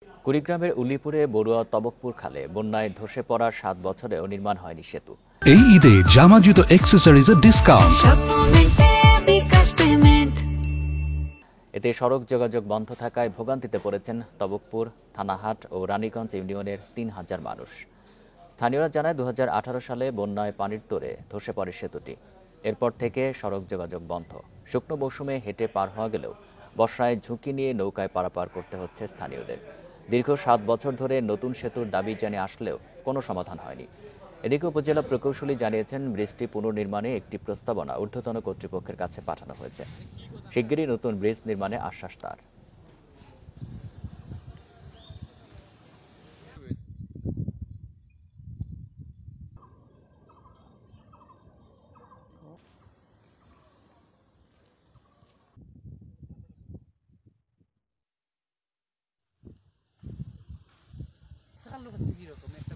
কুড়িগ্রামের উলিপুরে বড়ুয়া তবকপুর খালে বন্যায় ধসে পড়া ৭ বছরেও নির্মাণ হয়নি সেতু। এই ঈদে জামা জুতো অ্যাক্সেসরিজের ডিসকাউন্ট। এতে সড়ক যোগাযোগ বন্ধ থাকায় ভোগান্তিতে পড়েছেন তবকপুর, থানাহাট ও রানীগঞ্জ ইউনিয়নের ৩,০০০ মানুষ। স্থানীয়রা জানায় ২০১৮ সালে বন্যায় পানির তোড়ে ধসে পড়ে সেতুটি। এরপর থেকে সড়ক যোগাযোগ বন্ধ। শুকনো মৌসুমে হেঁটে পার হওয়া গেলেও বর্ষায় ঝুঁকি নিয়ে নৌকায় পারাপার করতে হচ্ছে স্থানীয়দের। দীর্ঘ ৭ বছর ধরে নতুন সেতুর দাবি জানিয়ে আসলেও কোনো সমাধান হয়নি। এদিকে উপজেলা প্রকৌশলী জানিয়েছেন, ব্রিজটি পুনর্নির্মাণে একটি প্রস্তাবনা ঊর্ধ্বতন কর্তৃপক্ষের কাছে পাঠানো হয়েছে। শিগগিরই নতুন ব্রিজ নির্মাণে আশ্বাস তার। কালো হচ্ছে কিরকম একটা